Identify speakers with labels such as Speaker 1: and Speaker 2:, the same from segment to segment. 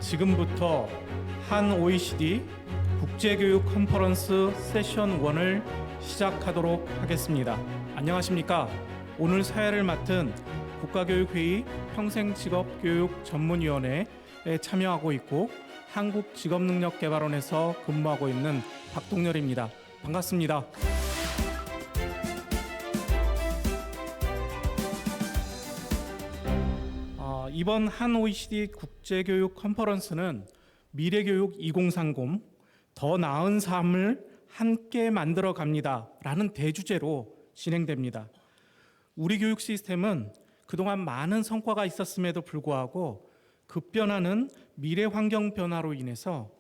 Speaker 1: 지금부터 한 OECD 국제교육 컨퍼런스 세션 1을 시작하도록 하겠습니다. 안녕하십니까? 오늘 사회를 맡은 국가교육회의 평생직업교육전문위원회에 참여하고 있고 한국직업능력개발원에서 근무하고 있는 박동열입니다. 반갑습니다. 이번 한 OECD 국제교육 컨퍼런스는 미래교육 2030, 더 나은 삶을 함께 만들어 갑니다 라는 대주제로 진행됩니다. 우리 교육 시스템은 그동안 많은 성과가 있었음에도 불구하고 급변하는 미래 환경 변화로 인해서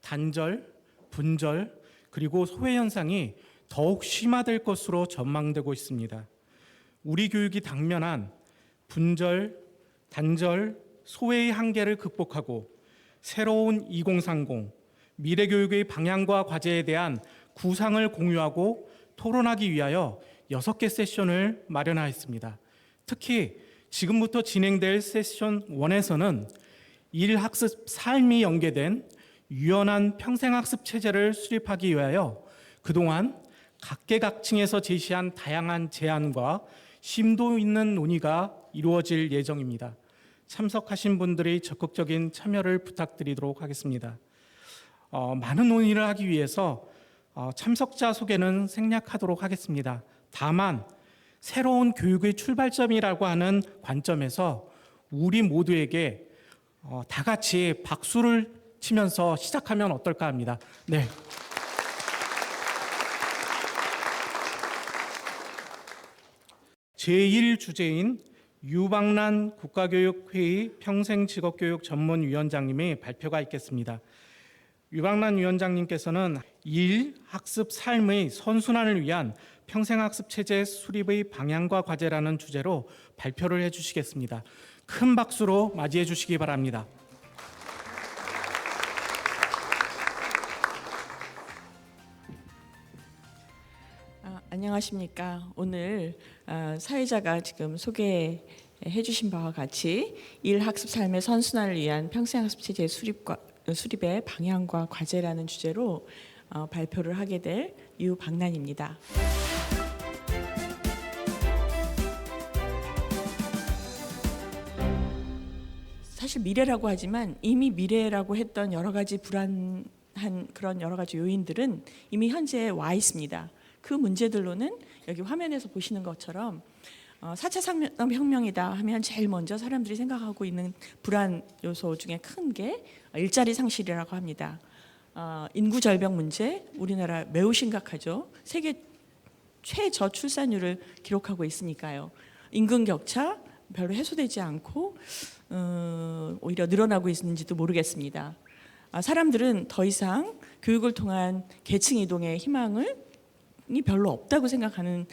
Speaker 1: 단절, 분절, 그리고 소외 현상이 더욱 심화될 것으로 전망되고 있습니다. 우리 교육이 당면한 분절, 단절, 소외의 한계를 극복하고 새로운 2030, 미래교육의 방향과 과제에 대한 구상을 공유하고 토론하기 위하여 6개 세션을 마련하였습니다. 특히 지금부터 진행될 세션 1에서는 일학습 삶이 연계된 유연한 평생학습 체제를 수립하기 위하여 그동안 각계각층에서 제시한 다양한 제안과 심도 있는 논의가 이루어질 예정입니다. 참석하신 분들의 적극적인 참여를 부탁드리도록 하겠습니다. 많은 논의를 하기 위해서 참석자 소개는 생략하도록 하겠습니다. 다만 새로운 교육의 출발점이라고 하는 관점에서 우리 모두에게 다 같이 박수를 치면서 시작하면 어떨까 합니다. 네. 제1주제인 유방란 국가교육회의 평생직업교육전문위원장님의 발표가 있겠습니다. 유방란 위원장님께서는 일, 학습, 삶의 선순환을 위한 평생학습 체제 수립의 방향과 과제라는 주제로 발표를 해주시겠습니다. 큰 박수로 맞이해 주시기 바랍니다.
Speaker 2: 안녕하십니까. 오늘 사회자가 지금 소개해 주신 바와 같이 일학습 삶의 선순환을 위한 평생학습 체제 수립의 방향과 과제라는 주제로 발표를 하게 될 유방란입니다. 사실 미래라고 하지만 이미 미래라고 했던 여러 가지 불안한 그런 여러 가지 요인들은 이미 현재에 와 있습니다. 그 문제들로는 여기 화면에서 보시는 것처럼 4차 산업혁명이다 하면 제일 먼저 사람들이 생각하고 있는 불안 요소 중에 큰 게 일자리 상실이라고 합니다. 인구 절벽 문제, 우리나라 매우 심각하죠. 세계 최저출산율을 기록하고 있으니까요. 임금 격차 별로 해소되지 않고 오히려 늘어나고 있는지도 모르겠습니다. 사람들은 더 이상 교육을 통한 계층 이동의 희망을 별로 없다고 생각하는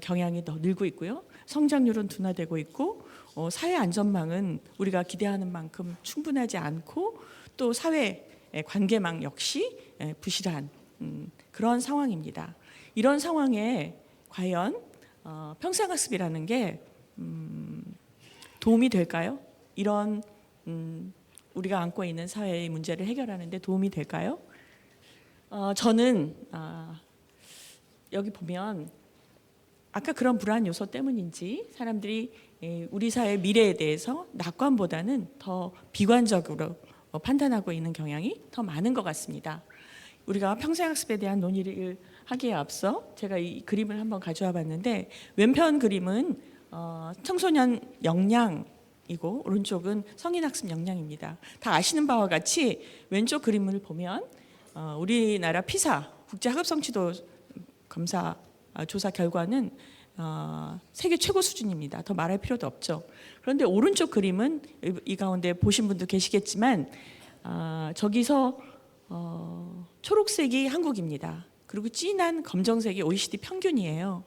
Speaker 2: 경향이 더 늘고 있고요. 성장률은 둔화되고 있고 사회 안전망은 우리가 기대하는 만큼 충분하지 않고 또 사회 관계망 역시 부실한 그런 상황입니다. 이런 상황에 과연 평생학습이라는 게 도움이 될까요? 이런 우리가 안고 있는 사회의 문제를 해결하는 데 도움이 될까요? 저는 여기 보면 아까 그런 불안 요소 때문인지 사람들이 우리 사회의 미래에 대해서 낙관보다는 더 비관적으로 판단하고 있는 경향이 더 많은 것 같습니다. 우리가 평생학습에 대한 논의를 하기에 앞서 제가 이 그림을 한번 가져와 봤는데 왼편 그림은 청소년 역량이고 오른쪽은 성인학습 역량입니다. 다 아시는 바와 같이 왼쪽 그림을 보면 우리나라 피사 국제학업성취도 검사 조사 결과는 세계 최고 수준입니다. 더 말할 필요도 없죠. 그런데 오른쪽 그림은 이 가운데 보신 분도 계시겠지만 저기서 초록색이 한국입니다. 그리고 진한 검정색이 OECD 평균이에요.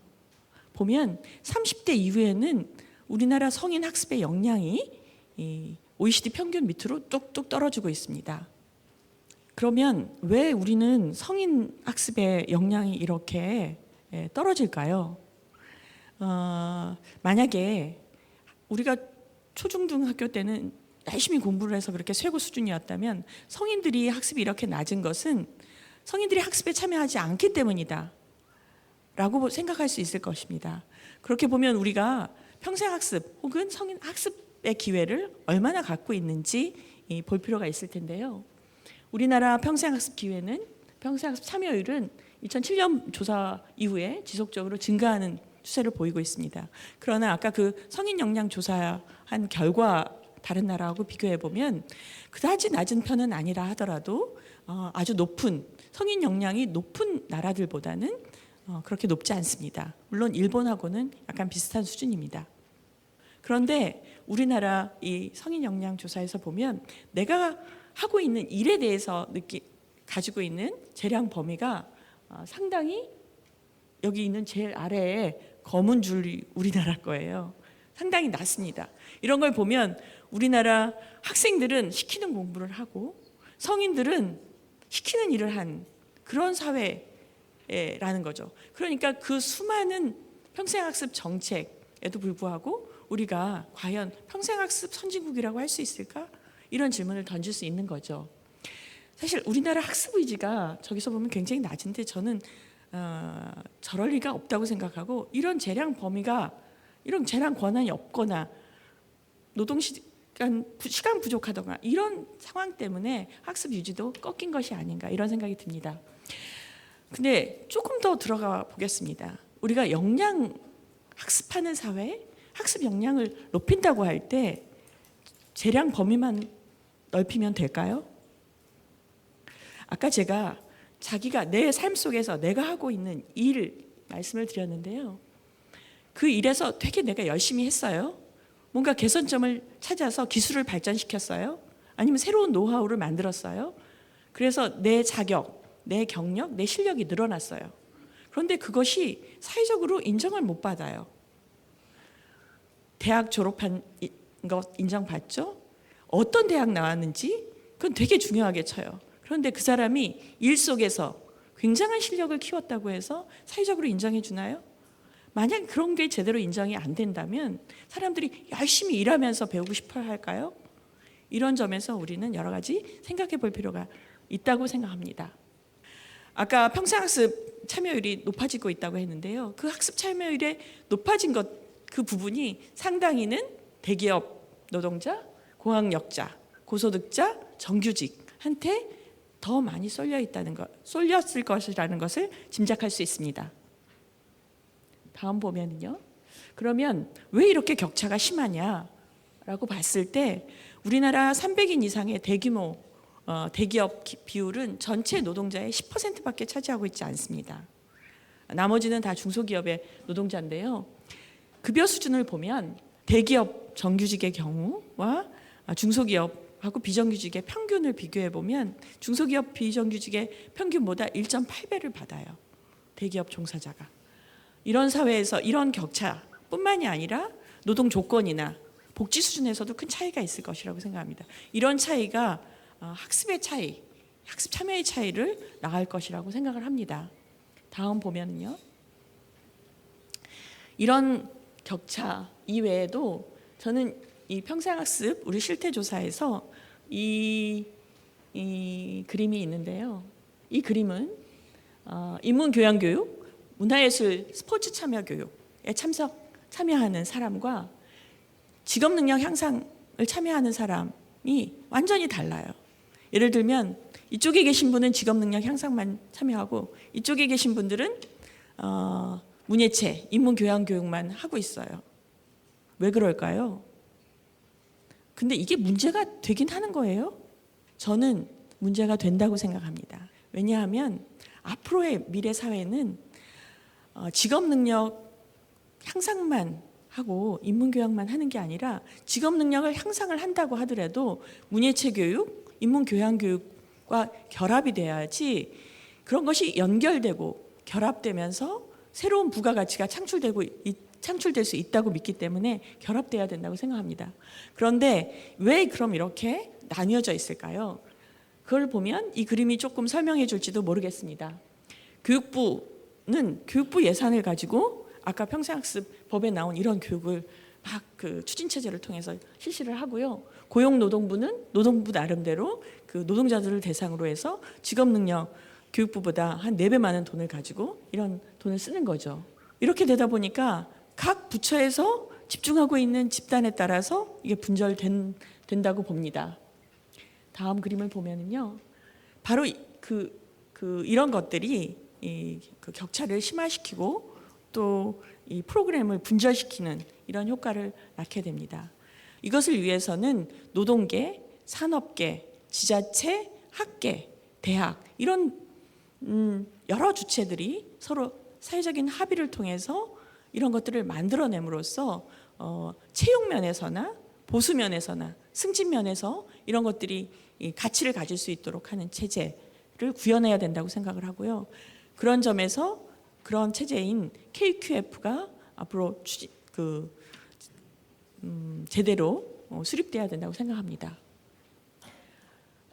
Speaker 2: 보면 30대 이후에는 우리나라 성인 학습의 역량이 OECD 평균 밑으로 뚝뚝 떨어지고 있습니다. 그러면 왜 우리는 성인 학습의 역량이 이렇게 떨어질까요? 만약에 우리가 초중등 학교 때는 열심히 공부를 해서 그렇게 최고 수준이었다면 성인들이 학습이 이렇게 낮은 것은 성인들이 학습에 참여하지 않기 때문이다 라고 생각할 수 있을 것입니다. 그렇게 보면 우리가 평생학습 혹은 성인 학습의 기회를 얼마나 갖고 있는지 볼 필요가 있을 텐데요. 우리나라 평생학습 기회는 평생학습 참여율은 2007년 조사 이후에 지속적으로 증가하는 추세를 보이고 있습니다. 그러나 아까 그 성인 역량 조사한 결과 다른 나라하고 비교해 보면 그다지 낮은 편은 아니라 하더라도 아주 높은 성인 역량이 높은 나라들보다는 그렇게 높지 않습니다. 물론 일본하고는 약간 비슷한 수준입니다. 그런데 우리나라 이 성인 역량 조사에서 보면 내가 하고 있는 일에 대해서 가지고 있는 재량 범위가 상당히 여기 있는 제일 아래에 검은 줄이 우리나라 거예요. 상당히 낮습니다. 이런 걸 보면 우리나라 학생들은 시키는 공부를 하고 성인들은 시키는 일을 한 그런 사회라는 거죠. 그러니까 그 수많은 평생학습 정책에도 불구하고 우리가 과연 평생학습 선진국이라고 할 수 있을까? 이런 질문을 던질 수 있는 거죠. 사실 우리나라 학습 의지가 저기서 보면 굉장히 낮은데 저는 저럴 리가 없다고 생각하고 이런 재량 범위가 이런 재량 권한이 없거나 시간 부족하거나 이런 상황 때문에 학습 유지도 꺾인 것이 아닌가 이런 생각이 듭니다. 근데 조금 더 들어가 보겠습니다. 우리가 역량 학습하는 사회, 학습 역량을 높인다고 할 때 재량 범위만 넓히면 될까요? 아까 제가 자기가 내 삶 속에서 내가 하고 있는 일 말씀을 드렸는데요. 그 일에서 되게 내가 열심히 했어요. 뭔가 개선점을 찾아서 기술을 발전시켰어요. 아니면 새로운 노하우를 만들었어요. 그래서 내 자격, 내 경력, 내 실력이 늘어났어요. 그런데 그것이 사회적으로 인정을 못 받아요. 대학 졸업한 것 인정받죠? 어떤 대학 나왔는지 그건 되게 중요하게 쳐요. 그런데 그 사람이 일 속에서 굉장한 실력을 키웠다고 해서 사회적으로 인정해 주나요? 만약 그런 게 제대로 인정이 안 된다면 사람들이 열심히 일하면서 배우고 싶어 할까요? 이런 점에서 우리는 여러 가지 생각해 볼 필요가 있다고 생각합니다. 아까 평생학습 참여율이 높아지고 있다고 했는데요. 그 학습 참여율이 높아진 그 부분이 상당히는 대기업 노동자, 고학력자, 고소득자, 정규직한테 더 많이 쏠렸을 것이라는 것을 짐작할 수 있습니다. 다음 보면은요. 그러면 왜 이렇게 격차가 심하냐라고 봤을 때 우리나라 300인 이상의 대규모 대기업 비율은 전체 노동자의 10%밖에 차지하고 있지 않습니다. 나머지는 다 중소기업의 노동자인데요. 급여 수준을 보면 대기업 정규직의 경우와 중소기업하고 비정규직의 평균을 비교해 보면 중소기업 비정규직의 평균보다 1.8배를 받아요. 대기업 종사자가. 이런 사회에서 이런 격차뿐만이 아니라 노동 조건이나 복지 수준에서도 큰 차이가 있을 것이라고 생각합니다. 이런 차이가 학습의 차이, 학습 참여의 차이를 낳을 것이라고 생각을 합니다. 다음 보면요. 이런 격차 이외에도 저는 이 평생학습 우리 실태조사에서 이 그림이 있는데요. 이 그림은 인문교양교육, 문화예술, 스포츠 참여 교육에 참여하는 사람과 직업능력 향상을 참여하는 사람이 완전히 달라요. 예를 들면 이쪽에 계신 분은 직업능력 향상만 참여하고 이쪽에 계신 분들은 문예체, 인문교양교육만 하고 있어요. 왜 그럴까요? 근데 이게 문제가 되긴 하는 거예요? 저는 문제가 된다고 생각합니다. 왜냐하면 앞으로의 미래 사회는 직업능력 향상만 하고 인문교양만 하는 게 아니라 직업능력을 향상을 한다고 하더라도 문예체 교육, 인문교양교육과 결합이 돼야지 그런 것이 연결되고 결합되면서 새로운 부가가치가 창출될 수 있다고 믿기 때문에 결합돼야 된다고 생각합니다. 그런데 왜 그럼 이렇게 나뉘어져 있을까요? 그걸 보면 이 그림이 조금 설명해 줄지도 모르겠습니다. 교육부는 교육부 예산을 가지고 아까 평생학습 법에 나온 이런 교육을 막 그 추진 체제를 통해서 실시를 하고요. 고용노동부는 노동부 나름대로 그 노동자들을 대상으로 해서 직업 능력 교육부보다 한 4배 많은 돈을 가지고 이런 돈을 쓰는 거죠. 이렇게 되다 보니까 각 부처에서 집중하고 있는 집단에 따라서 이게 분절된다고 봅니다. 다음 그림을 보면은요, 바로 이런 것들이 그 격차를 심화시키고 또 이 프로그램을 분절시키는 이런 효과를 낳게 됩니다. 이것을 위해서는 노동계, 산업계, 지자체, 학계, 대학 이런 여러 주체들이 서로 사회적인 합의를 통해서 이런 것들을 만들어냄으로써 채용 면에서나 보수 면에서나 승진 면에서 이런 것들이 이 가치를 가질 수 있도록 하는 체제를 구현해야 된다고 생각을 하고요. 그런 점에서 그런 체제인 KQF가 앞으로 제대로 수립돼야 된다고 생각합니다.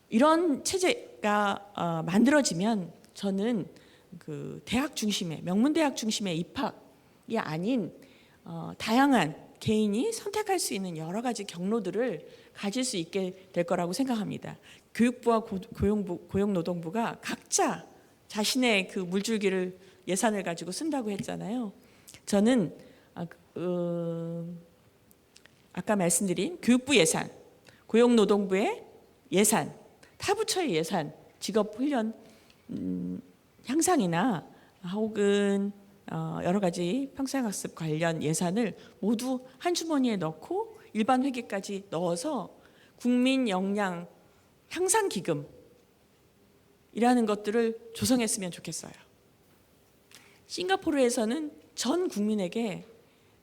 Speaker 2: 이런 체제가 만들어지면 저는 그 대학 중심의 명문대학 중심의 입학이 아닌 다양한 개인이 선택할 수 있는 여러 가지 경로들을 가질 수 있게 될 거라고 생각합니다. 교육부와 고용노동부가 각자 자신의 그 물줄기를 예산을 가지고 쓴다고 했잖아요. 저는 아까 말씀드린 교육부 예산, 고용노동부의 예산, 타 부처의 예산, 직업훈련 향상이나 혹은 여러 가지 평생학습 관련 예산을 모두 한 주머니에 넣고 일반 회계까지 넣어서 국민 역량 향상 기금이라는 것들을 조성했으면 좋겠어요. 싱가포르에서는 전 국민에게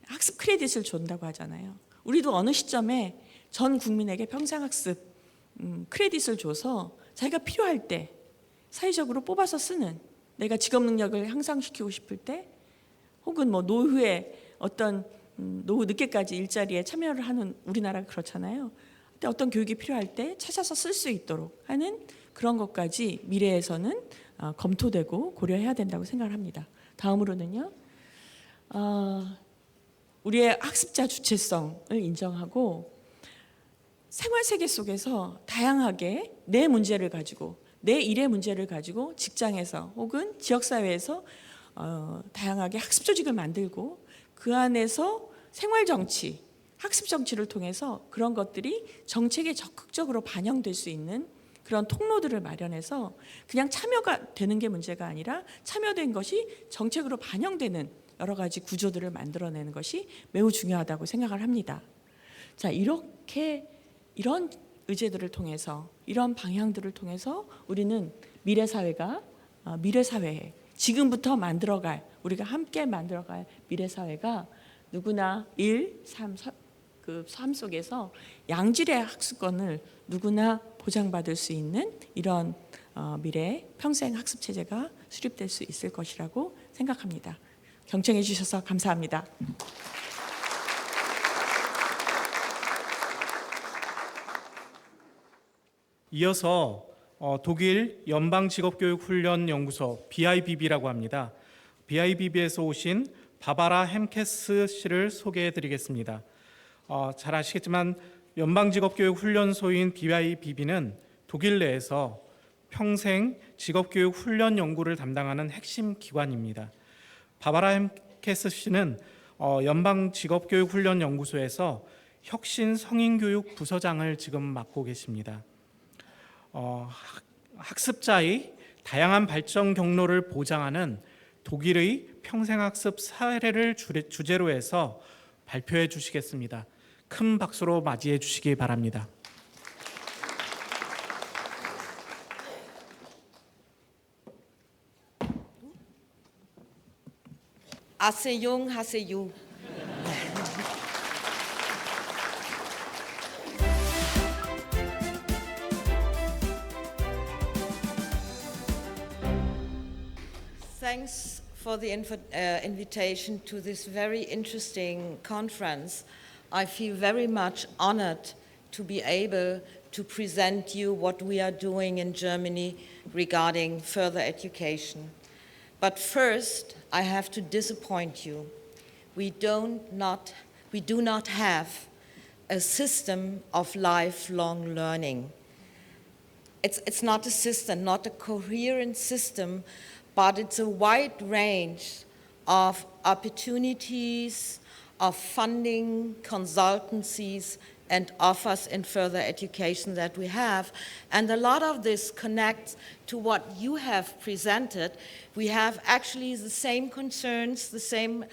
Speaker 2: 학습 크레딧을 준다고 하잖아요. 우리도 어느 시점에 전 국민에게 평생학습 크레딧을 줘서 자기가 필요할 때 사회적으로 뽑아서 쓰는, 내가 직업 능력을 향상시키고 싶을 때 혹은 뭐 노후에 어떤 노후 늦게까지 일자리에 참여를 하는 우리나라가 그렇잖아요. 근데 어떤 교육이 필요할 때 찾아서 쓸 수 있도록 하는 그런 것까지 미래에서는 검토되고 고려해야 된다고 생각을 합니다. 다음으로는요, 우리의 학습자 주체성을 인정하고 생활 세계 속에서 다양하게 내 문제를 가지고, 내 일의 문제를 가지고 직장에서 혹은 지역사회에서 다양하게 학습 조직을 만들고 그 안에서 생활 정치, 학습 정치를 통해서 그런 것들이 정책에 적극적으로 반영될 수 있는 그런 통로들을 마련해서 그냥 참여가 되는 게 문제가 아니라 참여된 것이 정책으로 반영되는 여러 가지 구조들을 만들어내는 것이 매우 중요하다고 생각을 합니다. 자, 이렇게 이런 의제들을 통해서, 이런 방향들을 통해서 우리는 미래 사회가 미래 사회에 지금부터 만들어갈, 우리가 함께 만들어갈 미래 사회가 누구나 삶 속에서 양질의 학습권을 누구나 보장받을 수 있는 이런 미래 평생 학습 체제가 수립될 수 있을 것이라고 생각합니다. 경청해 주셔서 감사합니다.
Speaker 1: 이어서 독일 연방직업교육훈련연구소 BIBB라고 합니다. BIBB에서 오신 바바라 햄케스 씨를 소개해 드리겠습니다. 잘 아시겠지만 연방직업교육훈련소인 BIBB는 독일 내에서 평생 직업교육 훈련 연구를 담당하는 핵심 기관입니다. 바바라 햄케스 씨는 연방직업교육훈련연구소에서 혁신 성인교육 부서장을 지금 맡고 계십니다. 학습자의 다양한 발전 경로를 보장하는 독일의 평생학습 사례를 주제로 해서 발표해 주시겠습니다. 큰 박수로 맞이해 주시기 바랍니다.
Speaker 3: Asse jung, hasse jung. Thanks for the invitation to this very interesting conference. I feel very much honored to be able to present you what we are doing in Germany regarding further education. But first, I have to disappoint you. We we do not have a system of lifelong learning. It's not a system, not a coherent system, but it's a wide range of opportunities, of funding, consultancies, and offers in further education that we have. And a lot of this connects to what you have presented. We have actually the same concerns, the same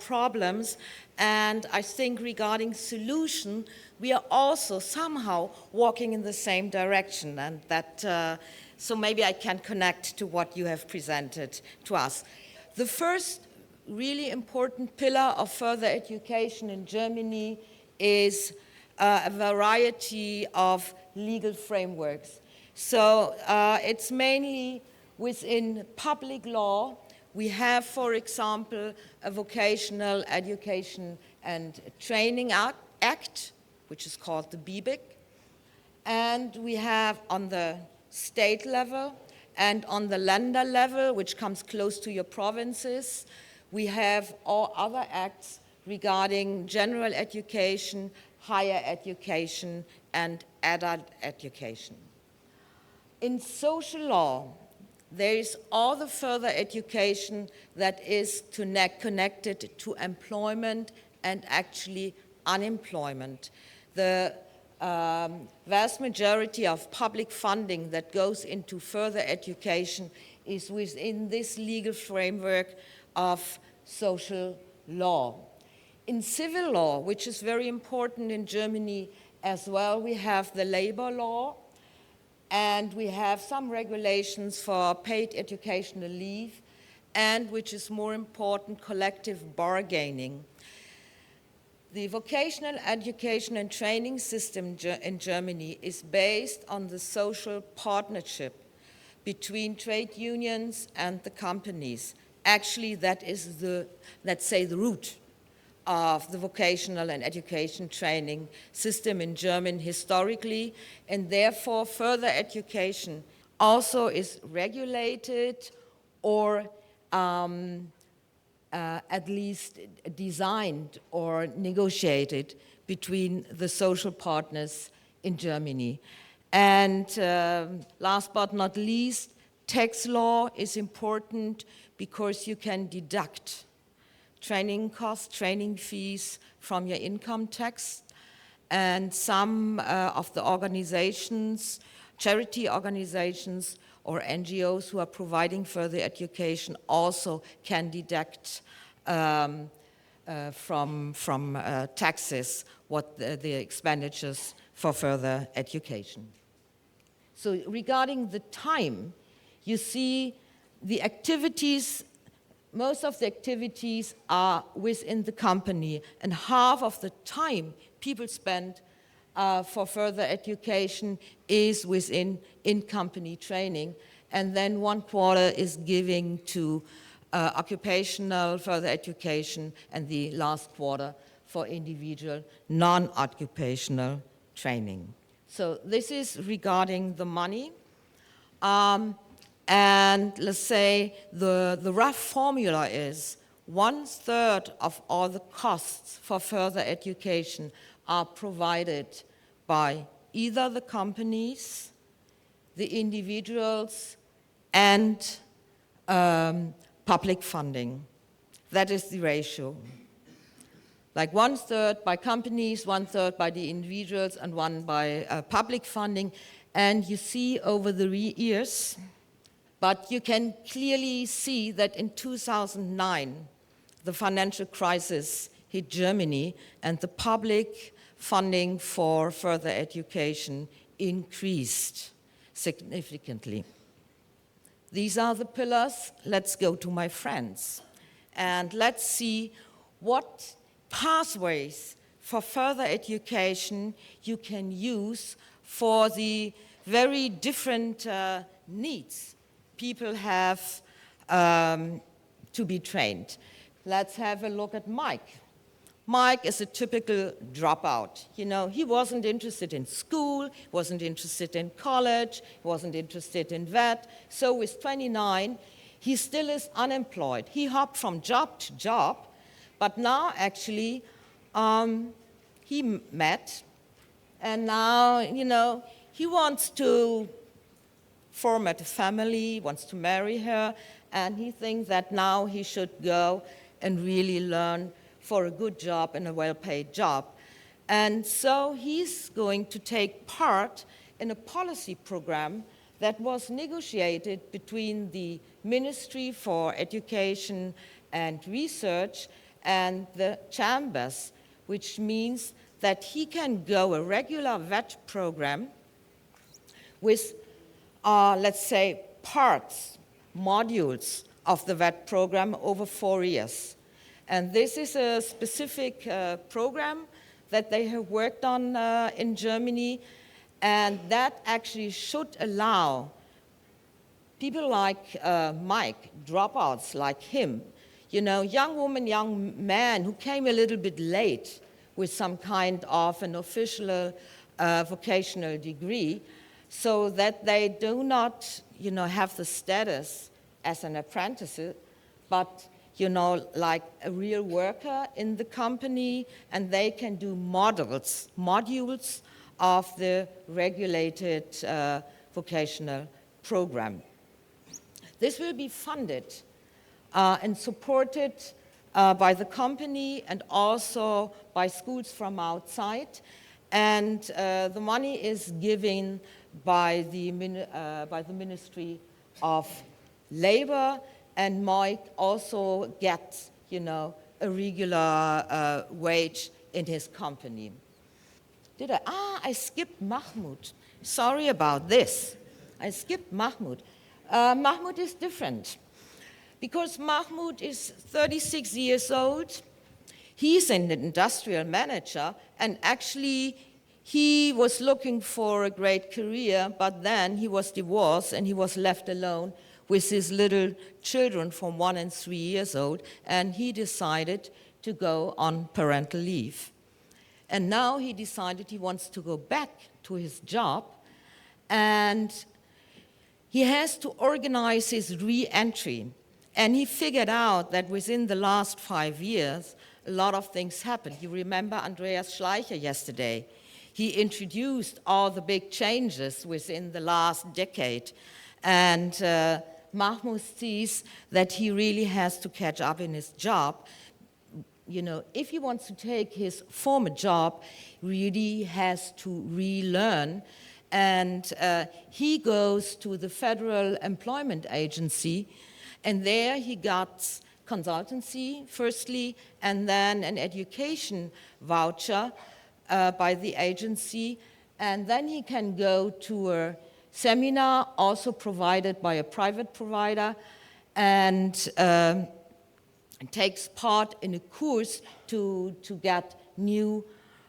Speaker 3: problems, and I think regarding solution, we are also somehow walking in the same direction, and that, so maybe I can connect to what you have presented to us. The first really important pillar of further education in Germany is a variety of legal frameworks. So it's mainly within public law. We have, for example, a Vocational Education and Training Act, which is called the BIBIC. And we have on the state level and on the Länder level, which comes close to your provinces, we have all other acts regarding general education, higher education, and adult education. In social law, there is all the further education that is connected to employment and actually unemployment. The vast majority of public funding that goes into further education is within this legal framework of social law. In civil law, which is very important in Germany as well, we have the labor law, and we have some regulations for paid educational leave, and which is more important, collective bargaining. The vocational education and training system in Germany is based on the social partnership between trade unions and the companies. Actually, that is the, let's say, the root of the vocational and education training system in Germany historically, and therefore further education also is regulated or at least designed or negotiated between the social partners in Germany. And last but not least, tax law is important because you can deduct training costs, training fees from your income tax. And some of the organizations, charity organizations or NGOs who are providing further education also can deduct from taxes what the expenditures for further education. So regarding the time, you see the activities, most of the activities are within the company, and half of the time people spend for further education is within in-company training, and then 1/4 is giving to occupational further education, and the last quarter for individual non-occupational training. So this is regarding the money. And let's say the rough formula is 1/3 of all the costs for further education are provided by either the companies, the individuals, and public funding. That is the ratio. Like 1/3 by companies, 1/3 by the individuals, and 1 by public funding. And you see over the years, but you can clearly see that in 2009, the financial crisis hit Germany, and the public funding for further education increased significantly. These are the pillars. Let's go to my friends, and let's see what pathways for further education you can use for the very different needs people have to be trained. Let's have a look at Mike. Mike is a typical dropout. You know, he wasn't interested in school, wasn't interested in college, wasn't interested in vet. So with 29, he still is unemployed. He hopped from job to job, but now actually he met, and now, he wants to format a family, wants to marry her, and he thinks that now he should go and really learn for a good job and a well-paid job. And so he's going to take part in a policy program that was negotiated between the Ministry for Education and Research and the chambers, which means that he can go a regular VET program with, let's say, parts, modules of the VET program over 4 years. And this is a specific program that they have worked on in Germany, and that actually should allow people like Mike, dropouts like him, young woman, young man who came a little bit late with some kind of an official vocational degree, so that they do not, have the status as an apprentice, but, like a real worker in the company, and they can do modules of the regulated vocational program. This will be funded and supported by the company and also by schools from outside. And the money is given by the Ministry of Labor, and Mike also gets, a regular wage in his company. I skipped Mahmoud. Sorry about this. I skipped Mahmoud. Mahmoud is different because Mahmoud is 36 years old. He's an industrial manager, and actually he was looking for a great career, but then he was divorced and he was left alone with his little children from 1 and 3 years old, and he decided to go on parental leave. And now he decided he wants to go back to his job, and he has to organize his re-entry. And he figured out that within the last 5 years, a lot of things happened. You remember Andreas Schleicher yesterday. He introduced all the big changes within the last decade. And Mahmoud sees that he really has to catch up in his job. If he wants to take his former job, really has to relearn. And he goes to the Federal Employment Agency, and there he got consultancy, firstly, and then an education voucher by the agency. And then he can go to a seminar also provided by a private provider, and takes part in a course to get new,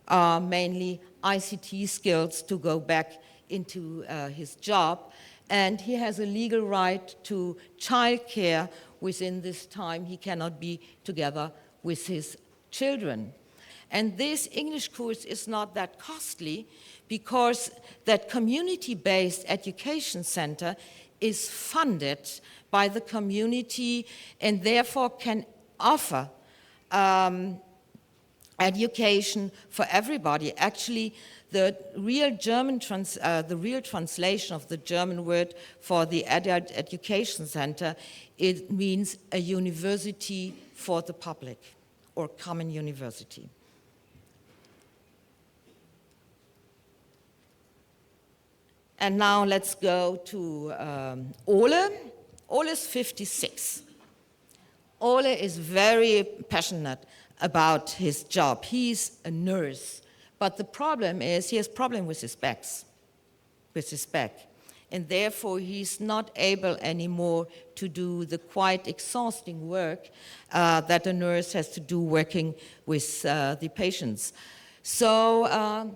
Speaker 3: mainly ICT skills to go back into his job. And he has a legal right to childcare within this time. He cannot be together with his children. And this English course is not that costly because that community-based education center is funded by the community and therefore can offer education for everybody. Actually, the real translation of the German word for the adult education center, it means a university for the public, or common university. And now let's go to Ole. Ole is 56. Ole is very passionate about his job. He's a nurse. But the problem is he has problem with his back. And therefore he's not able anymore to do the quite exhausting work that a nurse has to do working with the patients. So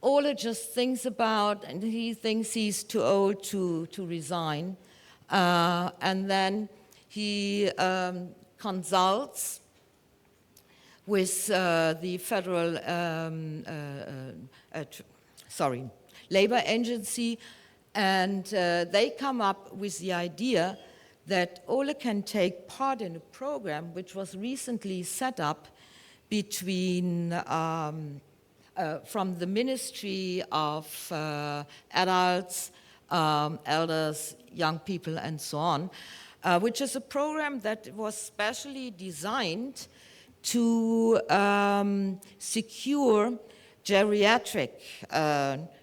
Speaker 3: Ole just thinks about, and he thinks he's too old to resign. And then he consults with the Federal Labor Agency, and they come up with the idea that Ole can take part in a program which was recently set up between from the Ministry of Adults, Elders, Young People, and so on, which is a program that was specially designed to secure geriatric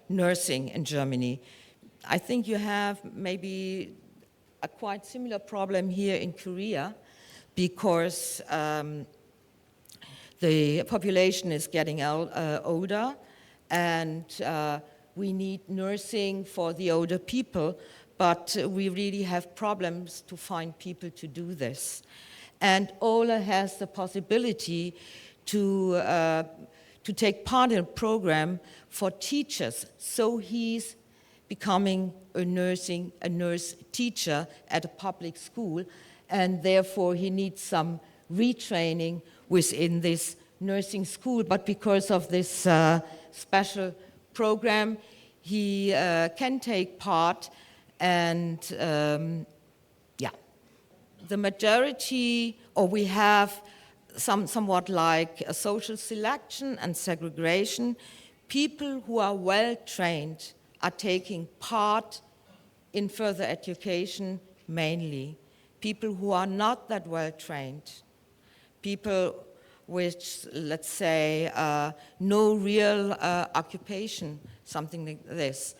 Speaker 3: nursing in Germany. I think you have maybe a quite similar problem here in Korea, because the population is getting older, and we need nursing for the older people, but we really have problems to find people to do this. And Ola has the possibility to take part in a program for teachers. So he's becoming a nurse teacher at a public school, and therefore he needs some retraining within this nursing school. But because of this special program, he can take part, and the majority, or we have somewhat like a social selection and segregation. People who are well trained are taking part in further education mainly. People who are not that well trained, people with, let's say, no real occupation, something like this.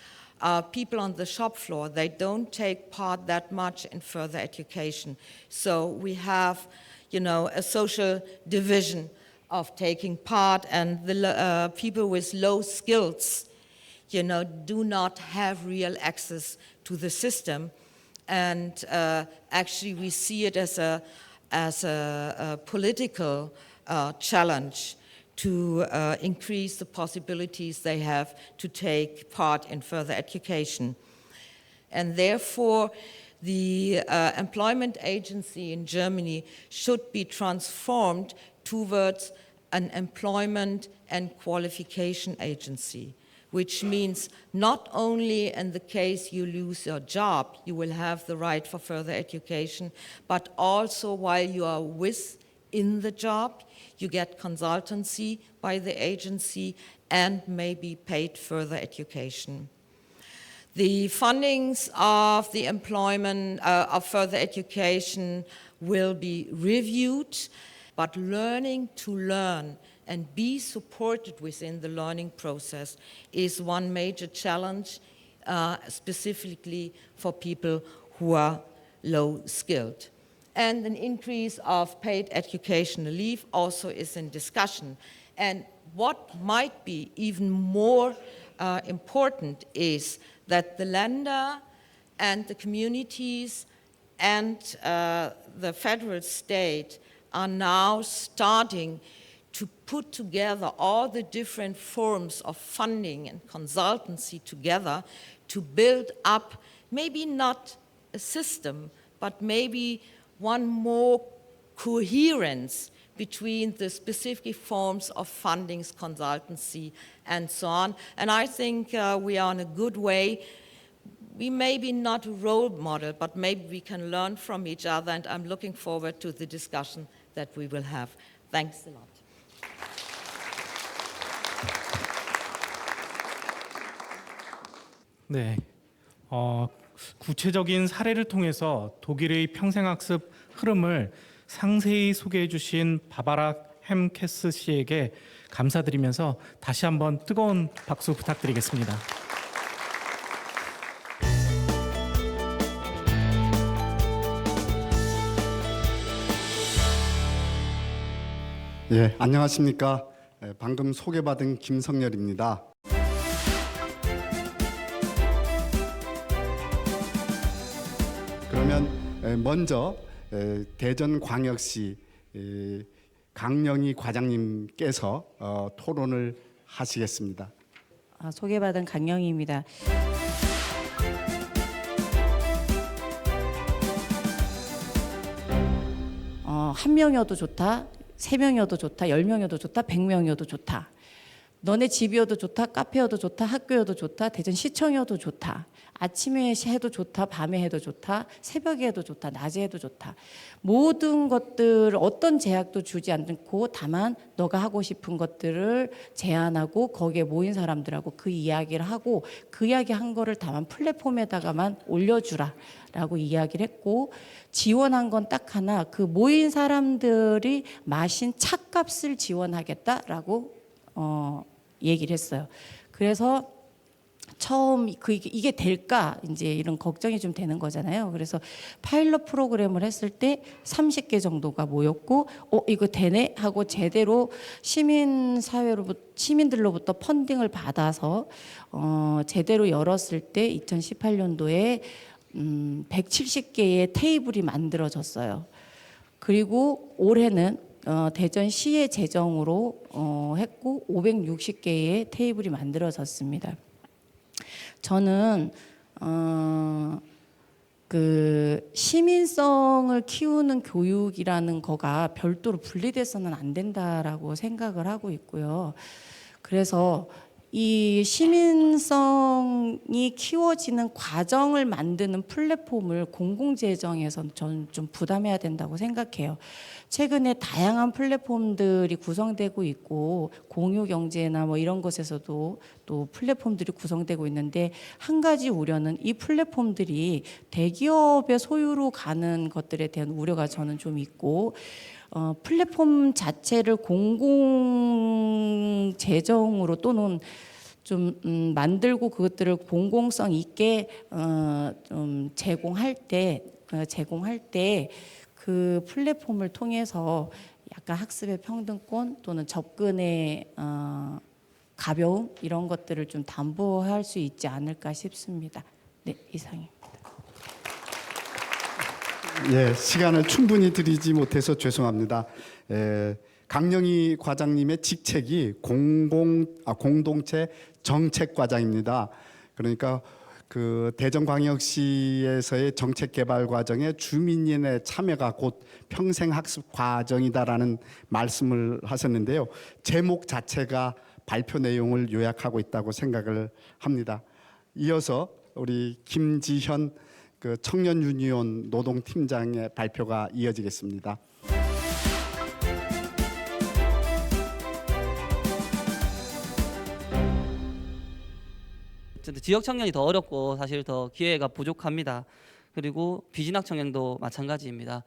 Speaker 3: People on the shop floor, they don't take part that much in further education. So we have, a social division of taking part, and the people with low skills, do not have real access to the system. And actually we see it as a political challenge to increase the possibilities they have to take part in further education. And therefore, the employment agency in Germany should be transformed towards an employment and qualification agency, which means not only in the case you lose your job, you will have the right for further education, but also while you are within the job, you get consultancy by the agency and maybe paid further education. The fundings of the employment of further education will be reviewed, but learning to learn and be supported within the learning process is one major challenge, specifically for people who are low-skilled. And an increase of paid educational leave also is in discussion. And what might be even more important is that the Länder and the communities and the federal state are now starting to put together all the different forms of funding and consultancy together to build up maybe not a system, but maybe one more coherence between the specific forms of fundings, consultancy, and so on. And I think we are on a good way. We may be not a role model, but maybe we can learn from each other, and I'm looking forward to the discussion that we will have. Thanks a lot.
Speaker 1: 네, 구체적인 사례를 통해서 독일의 평생학습 흐름을 상세히 소개해 주신 바바라 햄캐스 씨에게 감사드리면서 다시 한번 뜨거운 박수 부탁드리겠습니다.
Speaker 4: 예, 안녕하십니까. 방금 소개받은 김성열입니다. 그러면 먼저 대전광역시 강영희 과장님께서 토론을 하시겠습니다.
Speaker 5: 소개받은 강영희입니다. 한 명이어도 좋다, 3명이어도 좋다, 10명이어도 좋다, 100명이어도 좋다. 너네 집이어도 좋다, 카페여도 좋다, 학교여도 좋다, 대전시청이어도 좋다. 아침에 해도 좋다, 밤에 해도 좋다, 새벽에 해도 좋다, 낮에 해도 좋다. 모든 것들 어떤 제약도 주지 않고 다만 너가 하고 싶은 것들을 제안하고 거기에 모인 사람들하고 그 이야기를 하고 그 이야기 한 거를 다만 플랫폼에다가만 올려주라라고 이야기를 했고 지원한 건 딱 하나 그 모인 사람들이 마신 차값을 지원하겠다라고 얘기를 했어요. 그래서 처음 이게 될까 이제 이런 걱정이 좀 되는 거잖아요. 그래서 파일럿 프로그램을 했을 때 30개 정도가 모였고 이거 되네 하고 제대로 시민들로부터 펀딩을 받아서 제대로 열었을 때 2018년도에 170개의 테이블이 만들어졌어요. 그리고 올해는 대전시의 재정으로 했고 560개의 테이블이 만들어졌습니다. 저는 그 시민성을 키우는 교육이라는 거가 별도로 분리돼서는 안 된다라고 생각을 하고 있고요. 그래서 이 시민성이 키워지는 과정을 만드는 플랫폼을 공공재정에서는 저는 좀 부담해야 된다고 생각해요. 최근에 다양한 플랫폼들이 구성되고 있고 공유경제나 뭐 이런 것에서도 또 플랫폼들이 구성되고 있는데 한 가지 우려는 이 플랫폼들이 대기업의 소유로 가는 것들에 대한 우려가 저는 좀 있고 플랫폼 자체를 공공 재정으로 또는 좀 만들고 그것들을 공공성 있게 좀 제공할 때 그 플랫폼을 통해서 약간 학습의 평등권 또는 접근의 가벼움 이런 것들을 좀 담보할 수 있지 않을까 싶습니다. 네, 이상입니다.
Speaker 4: 예, 시간을 충분히 드리지 못해서 죄송합니다. 강영희 과장님의 직책이 공동체 정책과장입니다. 그러니까 그 대전광역시에서의 정책개발 과정에 주민의 참여가 곧 평생학습 과정이다라는 말씀을 하셨는데요. 제목 자체가 발표 내용을 요약하고 있다고 생각을 합니다. 이어서 우리 김지현 그 청년 유니온 노동팀장의 발표가 이어지겠습니다.
Speaker 6: 지역 청년이 더 어렵고 사실 더 기회가 부족합니다. 그리고 비진학 청년도 마찬가지입니다.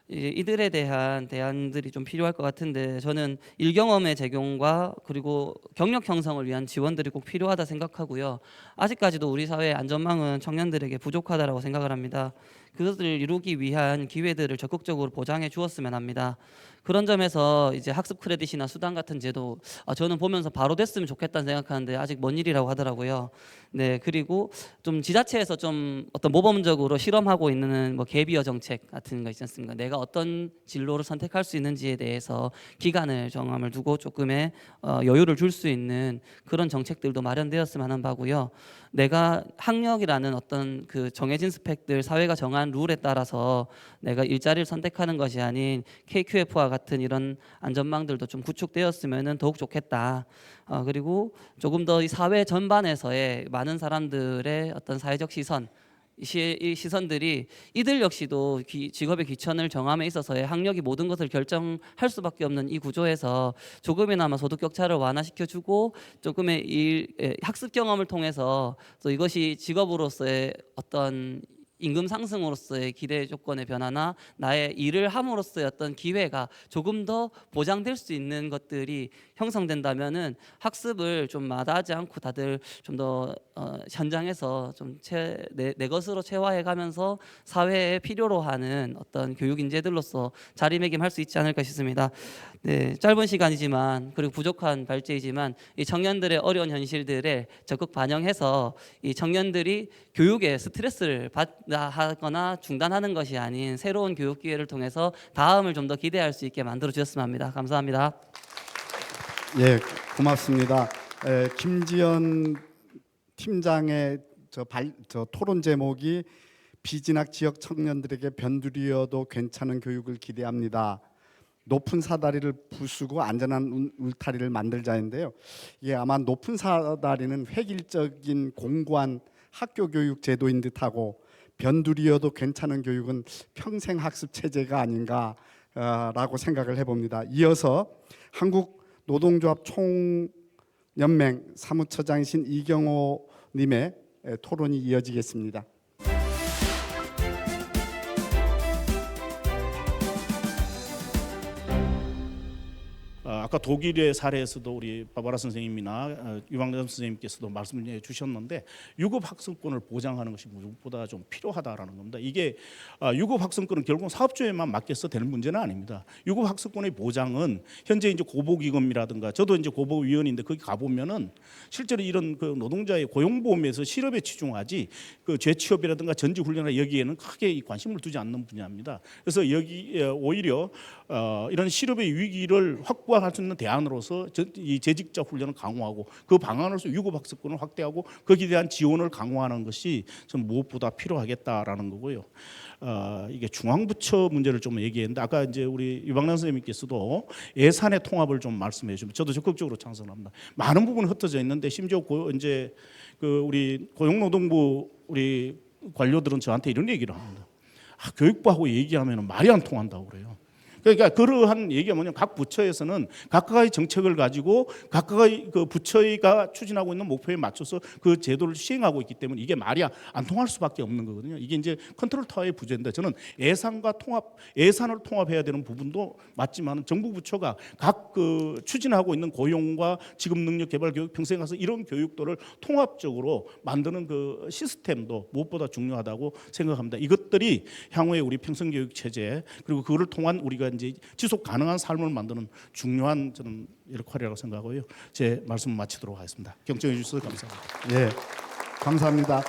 Speaker 6: 이들에 대한 대안들이 좀 필요할 것 같은데 저는 일경험의 제공과 그리고 경력 형성을 위한 지원들이 꼭 필요하다 생각하고요. 아직까지도 우리 사회의 안전망은 청년들에게 부족하다고 생각을 합니다. 그것을 이루기 위한 기회들을 적극적으로 보장해 주었으면 합니다. 그런 점에서 이제 학습 크레딧이나 수당 같은 제도 저는 보면서 바로 됐으면 좋겠다는 생각하는데 아직 먼 일이라고 하더라고요. 네, 그리고 좀 지자체에서 좀 어떤 모범적으로 실험하고 있는 뭐 갭이어 정책 같은 거 있지 않습니까? 내가 어떤 진로를 선택할 수 있는지에 대해서 기간을 정함을 두고 조금의 여유를 줄 수 있는 그런 정책들도 마련되었으면 하는 바고요. 내가 학력이라는 어떤 그 정해진 스펙들 사회가 정한 룰에 따라서 내가 일자리를 선택하는 것이 아닌 KQF와 같은 이런 안전망들도 좀 구축되었으면 더욱 좋겠다. 그리고 조금 더 이 사회 전반에서의 많은 사람들의 어떤 사회적 시선 이 시선들이 이들 역시도 직업의 귀천을 정함에 있어서의 학력이 모든 것을 결정할 수밖에 없는 이 구조에서 조금이나마 소득 격차를 완화시켜주고 조금의 학습 경험을 통해서 또 이것이 직업으로서의 어떤 임금 상승으로서의 기대 조건의 변화나 나의 일을 함으로써의 어떤 기회가 조금 더 보장될 수 있는 것들이 형성된다면은 학습을 좀 마다하지 않고 다들 좀 더 현장에서 좀 내 것으로 체화해가면서 사회에 필요로 하는 어떤 교육 인재들로서 자리매김할 수 있지 않을까 싶습니다. 네, 짧은 시간이지만 그리고 부족한 발제이지만 이 청년들의 어려운 현실들에 적극 반영해서 이 청년들이 교육에 스트레스를 받거나 중단하는 것이 아닌 새로운 교육 기회를 통해서 다음을 좀 더 기대할 수 있게 만들어 주셨으면 합니다. 감사합니다.
Speaker 4: 예, 고맙습니다. 김지연 팀장의 저 토론 제목이 비진학 지역 청년들에게 변두리여도 괜찮은 교육을 기대합니다. 높은 사다리를 부수고 안전한 울타리를 만들자인데요. 이게 아마 높은 사다리는 획일적인 공고한 학교 교육 제도인 듯하고 변두리여도 괜찮은 교육은 평생 학습 체제가 아닌가라고 생각을 해봅니다. 이어서 한국 노동조합 총연맹 사무처장이신 이경호 님의 토론이 이어지겠습니다.
Speaker 7: 아까 독일의 사례에서도 우리 바바라 선생님이나 유방남 선생님께서도 말씀을 주셨는데 유급 학습권을 보장하는 것이 무엇보다 좀 필요하다라는 겁니다. 이게 유급 학습권은 결국 사업주에만 맡겨서 되는 문제는 아닙니다. 유급 학습권의 보장은 현재 이제 고보기금이라든가 저도 이제 고보위원인데 거기 가 보면은 실제로 이런 그 노동자의 고용보험에서 실업에 치중하지 그 재취업이라든가 전지훈련이나 여기에는 크게 관심을 두지 않는 분야입니다. 그래서 여기 오히려 이런 실업의 위기를 확보할 수 있는 대안으로서 이 재직자 훈련을 강화하고 그 방안으로서 유급학습권을 확대하고 거기에 대한 지원을 강화하는 것이 좀 무엇보다 필요하겠다라는 거고요. 이게 중앙부처 문제를 좀 얘기했는데 아까 이제 우리 유방남 선생님께서도 예산의 통합을 좀 말씀해 주시면 저도 적극적으로 찬성합니다. 많은 부분이 흩어져 있는데 심지어 이제 그 우리 고용노동부 우리 관료들은 저한테 이런 얘기를 합니다. 교육부하고 얘기하면 말이 안 통한다고 그래요. 그러니까 그러한 얘기가 뭐냐면 각 부처에서는 각각의 정책을 가지고 각각의 그 부처가 추진하고 있는 목표에 맞춰서 그 제도를 시행하고 있기 때문에 이게 말이 안 통할 수밖에 없는 거거든요. 이게 이제 컨트롤 타워의 부재인데 저는 예산을 통합해야 되는 부분도 맞지만 정부 부처가 각 그 추진하고 있는 고용과 직업 능력 개발 교육 평생학습 이런 교육들을 통합적으로 만드는 그 시스템도 무엇보다 중요하다고 생각합니다. 이것들이 향후에 우리 평생교육 체제 그리고 그거를 통한 우리가 이제 지속 가능한 삶을 만드는 중요한 저는 역할이라고 생각하고요. 제 말씀 마치도록 하겠습니다. 경청해 주셔서 감사합니다.
Speaker 4: 예, 감사합니다.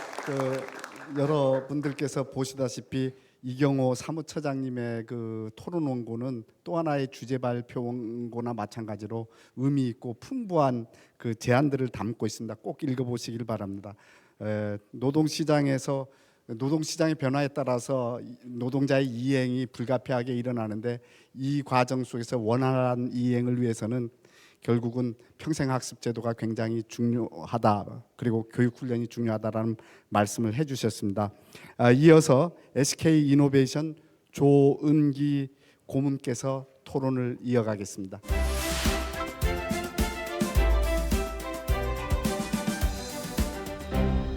Speaker 4: 여러분들께서 보시다시피 이경호 사무처장님의 그 토론 원고는 또 하나의 주제 발표 원고나 마찬가지로 의미 있고 풍부한 그 제안들을 담고 있습니다. 꼭 읽어보시길 바랍니다. 노동시장의 변화에 따라서 노동자의 이행이 불가피하게 일어나는데 이 과정 속에서 원활한 이행을 위해서는 결국은 평생학습제도가 굉장히 중요하다. 그리고 교육훈련이 중요하다라는 말씀을 해주셨습니다. 이어서 SK이노베이션 조은기 고문께서 토론을 이어가겠습니다.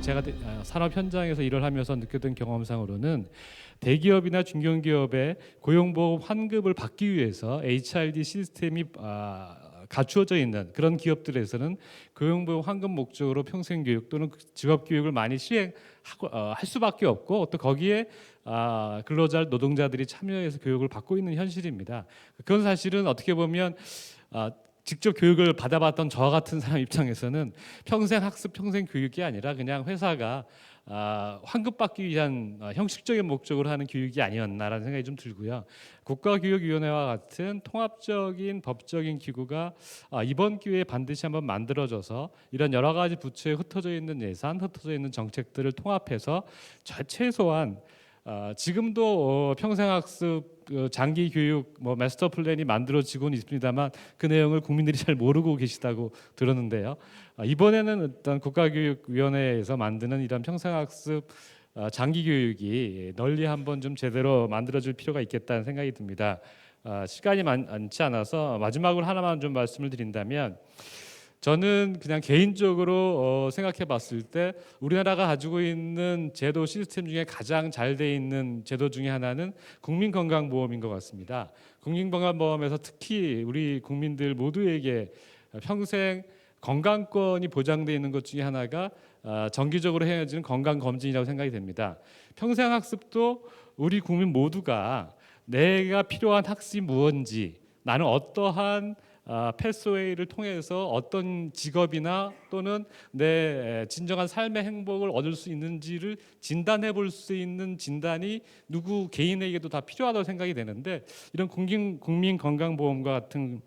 Speaker 8: 제가 산업 현장에서 일을 하면서 느꼈던 경험상으로는 대기업이나 중견기업의 고용보험 환급을 받기 위해서 HRD 시스템이 갖추어져 있는 그런 기업들에서는 고용보험 환급 목적으로 평생교육 또는 직업교육을 많이 시행하고 할 수밖에 없고 또 거기에 근로자 노동자들이 참여해서 교육을 받고 있는 현실입니다. 그건 사실은 어떻게 보면 직접 교육을 받아봤던 저와 같은 사람 입장에서는 평생 학습, 평생 교육이 아니라 그냥 회사가 환급받기 위한 형식적인 목적으로 하는 교육이 아니었나라는 생각이 좀 들고요. 국가교육위원회와 같은 통합적인 법적인 기구가 이번 기회에 반드시 한번 만들어져서 이런 여러 가지 부처에 흩어져 있는 예산, 흩어져 있는 정책들을 통합해서 최소한 지금도 평생학습 장기 교육 마스터 플랜이 만들어지고는 있습니다만 그 내용을 국민들이 잘 모르고 계시다고 들었는데요. 이번에는 일단 국가교육위원회에서 만드는 이런 평생학습 장기 교육이 널리 한번 좀 제대로 만들어질 필요가 있겠다는 생각이 듭니다. 시간이 많지 않아서 마지막으로 하나만 좀 말씀을 드린다면 저는 그냥 개인적으로 생각해 봤을 때 우리나라가 가지고 있는 제도 시스템 중에 가장 잘 돼 있는 제도 중에 하나는 국민건강보험인 것 같습니다. 국민건강보험에서 특히 우리 국민들 모두에게 평생 건강권이 보장되어 있는 것 중에 하나가 정기적으로 해야지는 건강검진이라고 생각이 됩니다. 평생학습도 우리 국민 모두가 내가 필요한 학습이 무엇인지 나는 어떠한 패스웨이를 통해서 어떤 직업이나 또는 내 진정한 삶의 행복을 얻을 수 있는지를 진단해 볼 수 있는 진단이 누구 개인에게도 다 필요하다고 생각이 되는데 이런 국민건강보험과 같은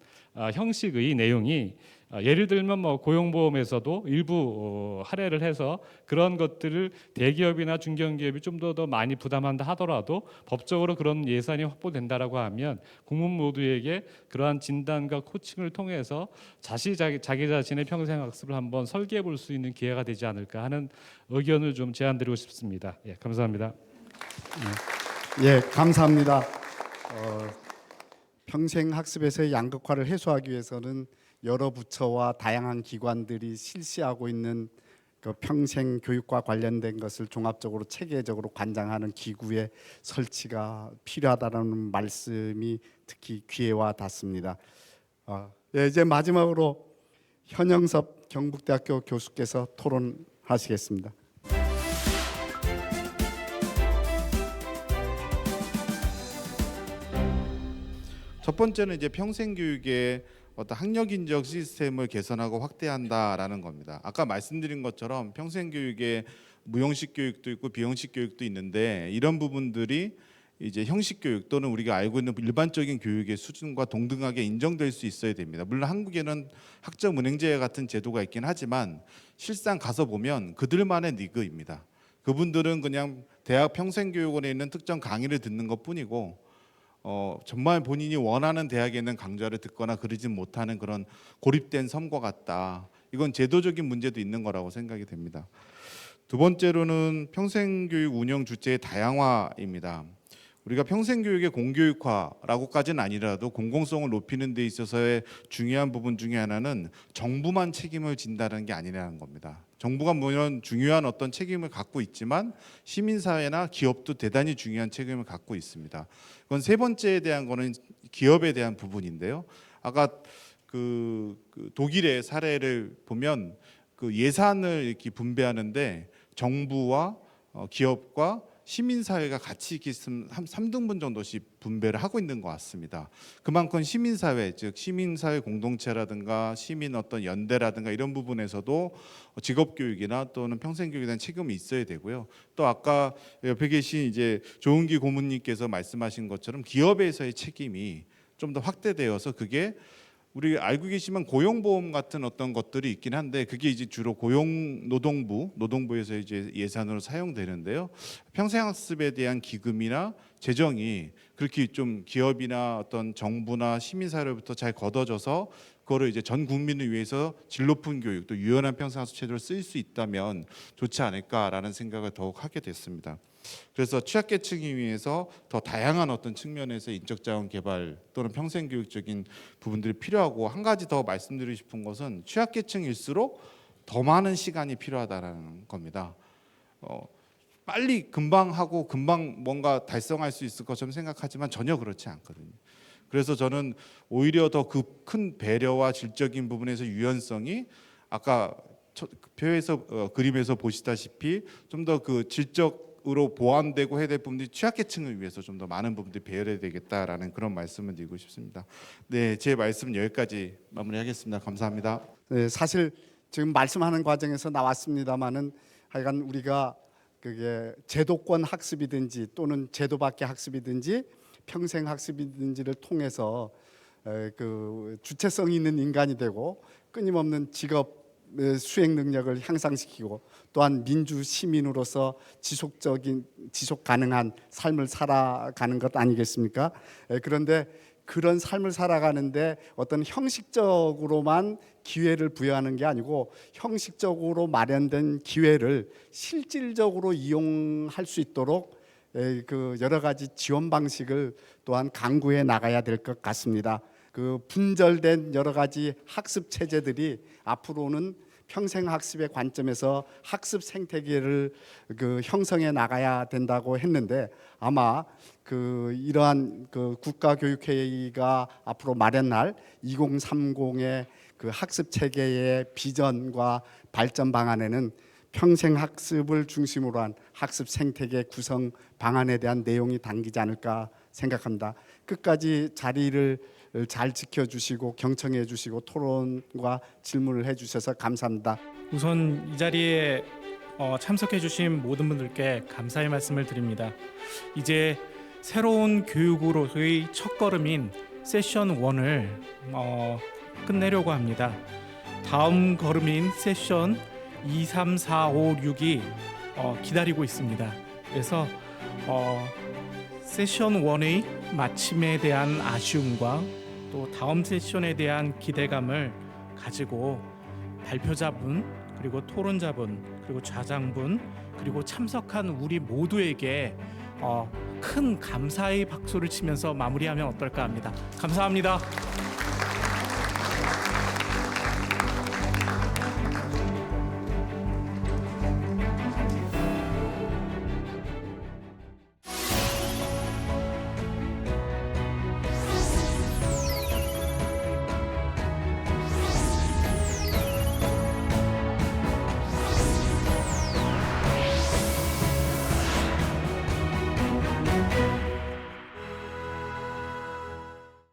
Speaker 8: 형식의 내용이 예를 들면 뭐 고용보험에서도 일부 할애를 해서 그런 것들을 대기업이나 중견기업이 좀 더 많이 부담한다 하더라도 법적으로 그런 예산이 확보된다라고 하면 국민 모두에게 그러한 진단과 코칭을 통해서 자기 자신의 평생 학습을 한번 설계해 볼 수 있는 기회가 되지 않을까 하는 의견을 좀 제안드리고 싶습니다. 예, 감사합니다.
Speaker 4: 예, 감사합니다. 평생 학습에서의 양극화를 해소하기 위해서는 여러 부처와 다양한 기관들이 실시하고 있는 그 평생 교육과 관련된 것을 종합적으로 체계적으로 관장하는 기구의 설치가 필요하다는 말씀이 특히 귀에 와 닿습니다. 예, 이제 마지막으로 현영섭 경북대학교 교수께서 토론하시겠습니다.
Speaker 9: 첫 번째는 이제 평생 교육의 어떤 학력 인정 시스템을 개선하고 확대한다라는 겁니다. 아까 말씀드린 것처럼 평생 교육에 무형식 교육도 있고 비형식 교육도 있는데 이런 부분들이 이제 형식 교육 또는 우리가 알고 있는 일반적인 교육의 수준과 동등하게 인정될 수 있어야 됩니다. 물론 한국에는 학점 은행제 같은 제도가 있긴 하지만 실상 가서 보면 그들만의 리그입니다. 그분들은 그냥 대학 평생교육원에 있는 특정 강의를 듣는 것뿐이고 정말 본인이 원하는 대학에 있는 강좌를 듣거나 그러지 못하는 그런 고립된 섬과 같다. 이건 제도적인 문제도 있는 거라고 생각이 됩니다. 두 번째로는 평생교육 운영 주체의 다양화입니다. 우리가 평생교육의 공교육화라고까지는 아니라도 공공성을 높이는 데 있어서의 중요한 부분 중에 하나는 정부만 책임을 진다는 게 아니라는 겁니다. 정부가 물론 중요한 어떤 책임을 갖고 있지만 시민사회나 기업도 대단히 중요한 책임을 갖고 있습니다. 그건 세 번째에 대한 거는 기업에 대한 부분인데요. 아까 그 독일의 사례를 보면 그 예산을 이렇게 분배하는데 정부와 기업과 시민사회가 같이 이렇게 3등분 정도씩 분배를 하고 있는 것 같습니다. 그만큼 시민사회, 즉 시민사회 공동체라든가 시민 어떤 연대라든가 이런 부분에서도 직업교육이나 또는 평생교육에 대한 책임이 있어야 되고요. 또 아까 옆에 계신 이제 조은기 고문님께서 말씀하신 것처럼 기업에서의 책임이 좀 더 확대되어서 그게 우리 알고 계시면 고용보험 같은 어떤 것들이 있긴 한데 그게 이제 주로 노동부에서 이제 예산으로 사용되는데요. 평생학습에 대한 기금이나 재정이 그렇게 좀 기업이나 어떤 정부나 시민사회로부터 잘 걷어져서 그거를 이제 전 국민을 위해서 질 높은 교육 또 유연한 평생학습 체제를 쓸 수 있다면 좋지 않을까라는 생각을 더욱 하게 됐습니다. 그래서 취약계층을 위해서 더 다양한 어떤 측면에서 인적자원 개발 또는 평생교육적인 부분들이 필요하고 한 가지 더 말씀드리고 싶은 것은 취약계층일수록 더 많은 시간이 필요하다는 겁니다. 빨리 금방 하고 금방 뭔가 달성할 수 있을 것처럼 생각하지만 전혀 그렇지 않거든요. 그래서 저는 오히려 더 그 큰 배려와 질적인 부분에서 유연성이 아까 표에서 그림에서 보시다시피 좀 더 그 질적으로 보완되고 해야 될 부분들이 취약계층을 위해서 좀 더 많은 부분들이 배열해야 되겠다라는 그런 말씀을 드리고 싶습니다. 네, 제 말씀은 여기까지 마무리하겠습니다. 감사합니다.
Speaker 4: 네, 사실 지금 말씀하는 과정에서 나왔습니다마는 하여간 우리가 그게 제도권 학습이든지 또는 제도 밖의 학습이든지 평생 학습이든지를 통해서 그 주체성 있는 인간이 되고 끊임없는 직업 수행 능력을 향상시키고 또한 민주 시민으로서 지속 가능한 삶을 살아가는 것 아니겠습니까? 그런데 그런 삶을 살아가는데 어떤 형식적으로만 기회를 부여하는 게 아니고 형식적으로 마련된 기회를 실질적으로 이용할 수 있도록 그 여러 가지 지원 방식을 또한 강구해 나가야 될 것 같습니다. 그 분절된 여러 가지 학습 체제들이 앞으로는 평생 학습의 관점에서 학습 생태계를 그 형성해 나가야 된다고 했는데 아마 그 이러한 그 국가교육회의가 앞으로 마련할 2030의 그 학습 체계의 비전과 발전 방안에는 평생 학습을 중심으로 한 학습 생태계 구성 방안에 대한 내용이 담기지 않을까 생각합니다. 끝까지 자리를 잘 지켜주시고 경청해 주시고 토론과 질문을 해주셔서 감사합니다.
Speaker 1: 우선 이 자리에 참석해 주신 모든 분들께 감사의 말씀을 드립니다. 이제 새로운 교육으로의 첫걸음인 세션 1을 끝내려고 합니다. 다음 걸음인 세션 2, 3, 4, 5, 6이 기다리고 있습니다. 그래서 세션 1의 마침에 대한 아쉬움과 또 다음 세션에 대한 기대감을 가지고 발표자분, 그리고 토론자분, 그리고 좌장분, 그리고 참석한 우리 모두에게 큰 감사의 박수를 치면서 마무리하면 어떨까 합니다. 감사합니다.